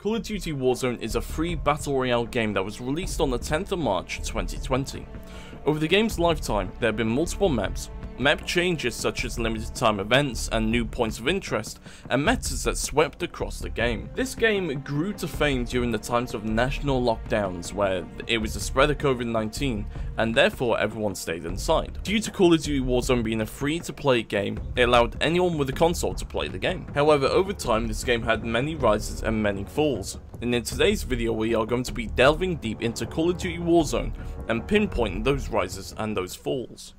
Call of Duty Warzone is a free battle royale game that was released on the 10th of March 2020. Over the game's lifetime, there have been multiple maps, map changes such as limited time events and new points of interest, and metas that swept across the game. This game grew to fame during the times of national lockdowns where it was the spread of COVID-19 and therefore everyone stayed inside. Due to Call of Duty Warzone being a free-to-play game, it allowed anyone with a console to play the game. However, over time this game had many rises and many falls, and in today's video we are going to be delving deep into Call of Duty Warzone and pinpointing those rises and those falls.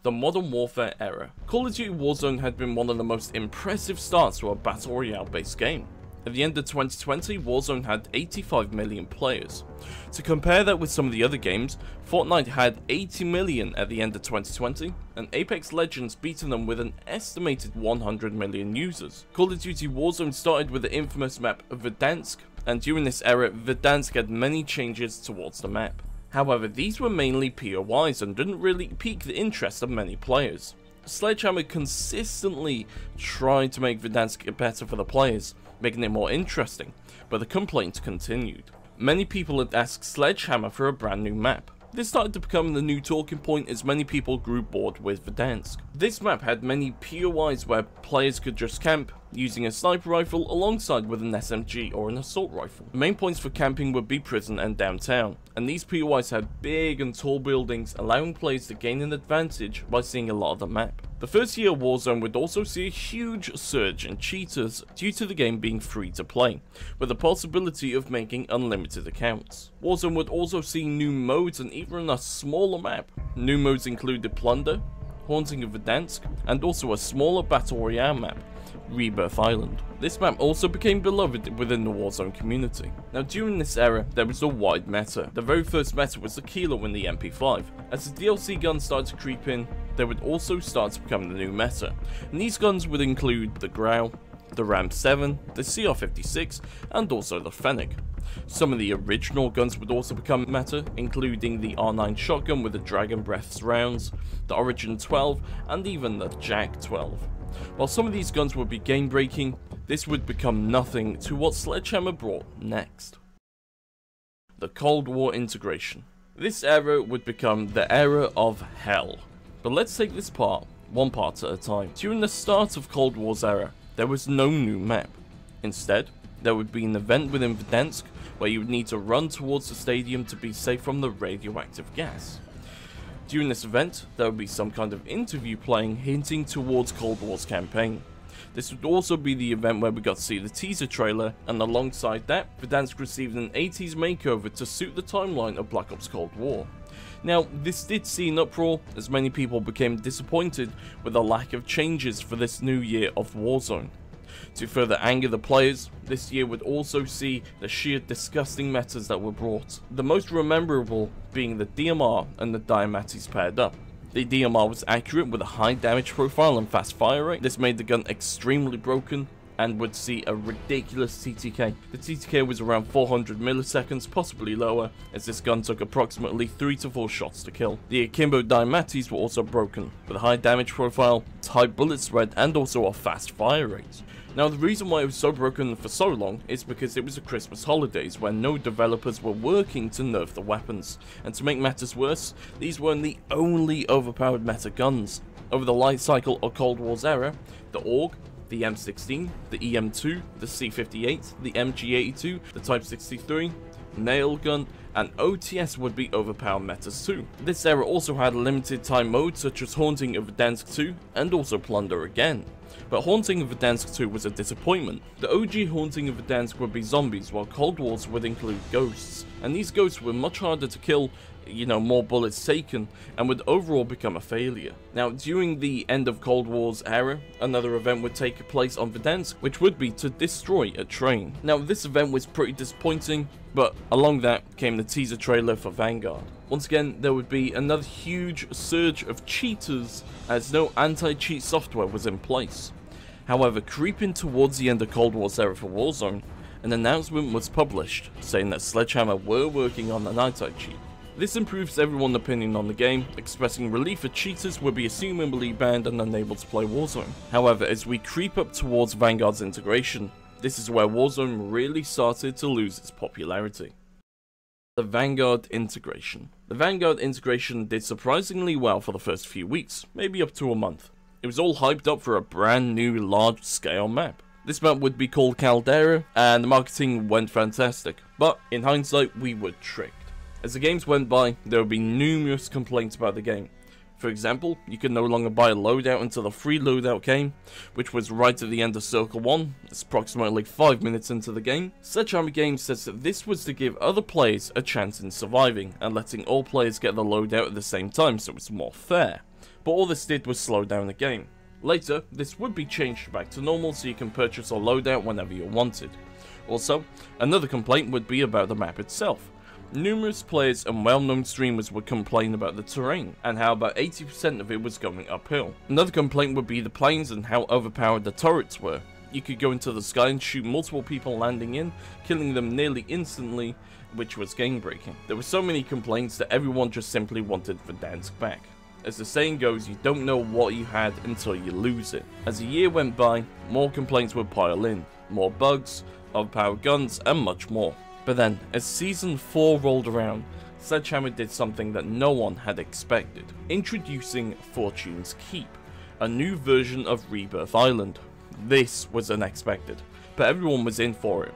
The Modern Warfare era. Call of Duty Warzone had been one of the most impressive starts to a battle royale based game. At the end of 2020, Warzone had 85 million players. To compare that with some of the other games, Fortnite had 80 million at the end of 2020, and Apex Legends beating them with an estimated 100 million users. Call of Duty Warzone started with the infamous map Verdansk, and during this era, Verdansk had many changes towards the map. However, these were mainly POIs and didn't really pique the interest of many players. Sledgehammer consistently tried to make Verdansk better for the players, making it more interesting, but the complaints continued. Many people had asked Sledgehammer for a brand new map. This started to become the new talking point as many people grew bored with Verdansk. This map had many POIs where players could just camp, using a sniper rifle alongside with an SMG or an assault rifle. The main points for camping would be prison and downtown, and these POIs had big and tall buildings, allowing players to gain an advantage by seeing a lot of the map. The first year of Warzone would also see a huge surge in cheaters due to the game being free to play, with the possibility of making unlimited accounts. Warzone would also see new modes and even a smaller map. New modes included Plunder, Haunting of Verdansk, and also a smaller battle royale map, Rebirth Island. This map also became beloved within the Warzone community. Now during this era, there was a wide meta. The very first meta was the Kilo in the MP5. As the DLC guns started to creep in, they would also start to become the new meta. And these guns would include the Grau, the Ram 7, the CR56, and also the Fennec. Some of the original guns would also become meta, including the R9 shotgun with the Dragon Breaths rounds, the Origin 12, and even the Jag 12. While some of these guns would be game breaking, this would become nothing to what Sledgehammer brought next. The Cold War Integration. This era would become the era of hell. But let's take this one part at a time. During the start of Cold War's era, there was no new map. Instead, there would be an event within Verdansk where you would need to run towards the stadium to be safe from the radioactive gas. During this event, there would be some kind of interview playing hinting towards Cold War's campaign. This would also be the event where we got to see the teaser trailer, and alongside that, Verdansk received an 80s makeover to suit the timeline of Black Ops Cold War. Now, this did see an uproar as many people became disappointed with the lack of changes for this new year of Warzone. To further anger the players, this year would also see the sheer disgusting metas that were brought. The most memorable being the DMR and the Diamatis paired up. The DMR was accurate with a high damage profile and fast fire rate. This made the gun extremely broken and would see a ridiculous TTK. The TTK was around 400 milliseconds, possibly lower, as this gun took approximately 3 to 4 shots to kill. The Akimbo Diamatis were also broken, with a high damage profile, high bullet spread, and also a fast fire rate. Now the reason why it was so broken for so long is because it was the Christmas holidays where no developers were working to nerf the weapons, and to make matters worse, these weren't the only overpowered meta guns. Over the life cycle of Cold War's era, the AUG, the M16, the EM2, the C58, the MG82, the Type 63, nail gun, and OTS would be overpowered metas too. This era also had limited time modes such as Haunting of Verdansk 2 and also Plunder again. But Haunting of Verdansk 2 was a disappointment. The OG Haunting of Verdansk would be zombies, while Cold Wars would include ghosts, and these ghosts were much harder to kill, more bullets taken, and would overall become a failure. Now, during the end of Cold War's era, another event would take place on Verdansk, which would be to destroy a train. Now, this event was pretty disappointing, but along that came the teaser trailer for Vanguard. Once again, there would be another huge surge of cheaters as no anti-cheat software was in place. However, creeping towards the end of Cold War's era for Warzone, an announcement was published saying that Sledgehammer were working on an anti-cheat. This improves everyone's opinion on the game, expressing relief that cheaters would be assumably banned and unable to play Warzone. However, as we creep up towards Vanguards Integration, This is where Warzone really started to lose its popularity. The Vanguard Integration. The Vanguard Integration did surprisingly well for the first few weeks, maybe up to a month. It was all hyped up for a brand new large-scale map. This map would be called Caldera, and the marketing went fantastic, but in hindsight we were tricked. As the games went by, there would be numerous complaints about the game. For example, you could no longer buy a loadout until the free loadout came, which was right at the end of Circle 1, it's approximately 5 minutes into the game. Sledgehammer Games says that this was to give other players a chance in surviving, and letting all players get the loadout at the same time so it's more fair. But all this did was slow down the game. Later, this would be changed back to normal so you can purchase a loadout whenever you wanted. Also, another complaint would be about the map itself. Numerous players and well-known streamers would complain about the terrain, and how about 80% of it was going uphill. Another complaint would be the planes and how overpowered the turrets were. You could go into the sky and shoot multiple people landing in, killing them nearly instantly, which was game-breaking. There were so many complaints that everyone just simply wanted Verdansk back. As the saying goes, you don't know what you had until you lose it. As a year went by, more complaints would pile in, more bugs, overpowered guns, and much more. But then, as Season 4 rolled around, Sledgehammer did something that no one had expected. Introducing Fortune's Keep, a new version of Rebirth Island. This was unexpected, but everyone was in for it.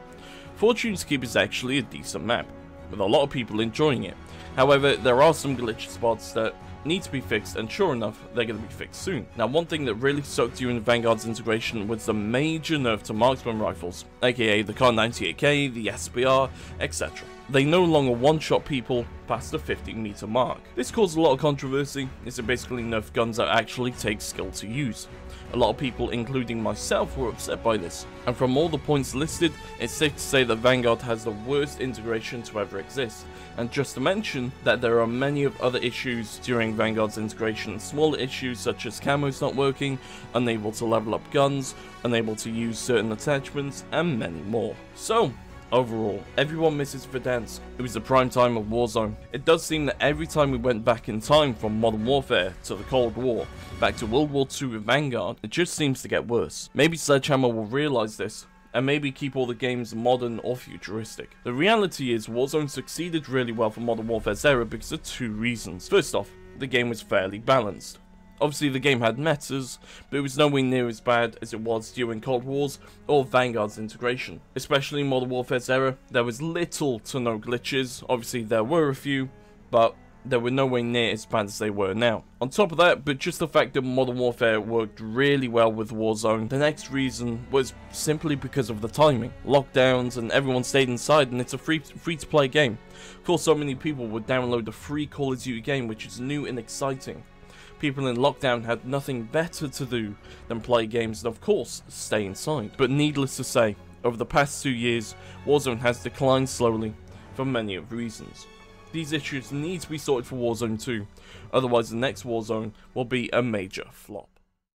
Fortune's Keep is actually a decent map, with a lot of people enjoying it. However, there are some glitch spots that need to be fixed, and sure enough, they're going to be fixed soon. Now, one thing that really sucked you in Vanguard's integration was the major nerf to marksman rifles, aka the Kar 98K, the SBR, etc. They no longer one-shot people past the 50-meter mark. This caused a lot of controversy, as it basically nerfed guns that actually take skill to use. A lot of people, including myself, were upset by this, and from all the points listed, it's safe to say that Vanguard has the worst integration to ever exist. And just to mention that there are many of other issues during Vanguard's integration, smaller issues such as camos not working, unable to level up guns, unable to use certain attachments, and many more. So, overall, everyone misses Verdansk. It was the prime time of Warzone. It does seem that every time we went back in time from Modern Warfare to the Cold War, back to World War II with Vanguard, it just seems to get worse. Maybe Sledgehammer will realise this, and maybe keep all the games modern or futuristic. The reality is, Warzone succeeded really well for Modern Warfare's era because of two reasons. First off, the game was fairly balanced. Obviously the game had metas, but it was nowhere near as bad as it was during Cold Wars or Vanguard's integration. Especially in Modern Warfare's era, there was little to no glitches. Obviously there were a few, but they were nowhere near as bad as they were now. On top of that, but just the fact that Modern Warfare worked really well with Warzone, the next reason was simply because of the timing. Lockdowns and everyone stayed inside, and it's a free to play game. Of course, so many people would download the free Call of Duty game, which is new and exciting. People in lockdown had nothing better to do than play games and of course stay inside. But needless to say, over the past 2 years, Warzone has declined slowly for many of reasons. These issues need to be sorted for Warzone 2, otherwise the next Warzone will be a major flop.